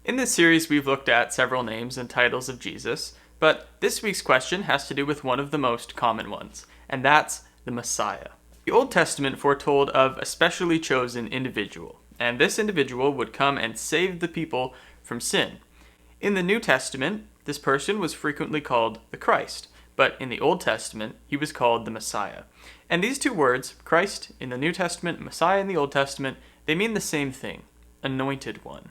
In this series, we've looked at several names and titles of Jesus, but this week's question has to do with one of the most common ones, and that's the Messiah. The Old Testament foretold of a specially chosen individual, and this individual would come and save the people from sin. In the New Testament, this person was frequently called the Christ, but in the Old Testament, he was called the Messiah. And these two words, Christ in the New Testament, Messiah in the Old Testament, they mean the same thing, anointed one.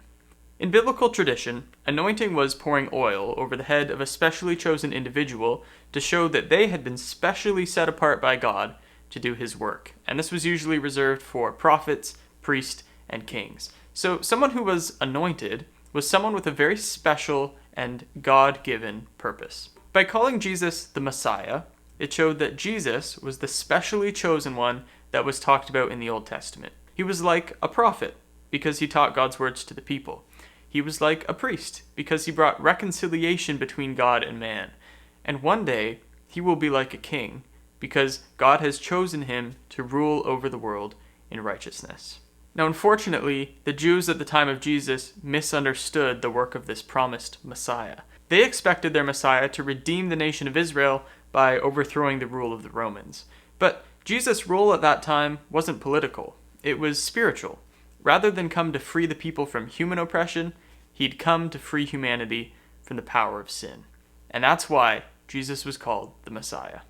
In biblical tradition, anointing was pouring oil over the head of a specially chosen individual to show that they had been specially set apart by God to do his work. And this was usually reserved for prophets, priests, and kings. So someone who was anointed was someone with a very special and God-given purpose. By calling Jesus the Messiah, it showed that Jesus was the specially chosen one that was talked about in the Old Testament. He was like a prophet because he taught God's words to the people. He was like a priest because he brought reconciliation between God and man. And one day, he will be like a king because God has chosen him to rule over the world in righteousness. Now, unfortunately, the Jews at the time of Jesus misunderstood the work of this promised Messiah. They expected their Messiah to redeem the nation of Israel by overthrowing the rule of the Romans. But Jesus' role at that time wasn't political. It was spiritual. Rather than come to free the people from human oppression, he'd come to free humanity from the power of sin. And that's why Jesus was called the Messiah.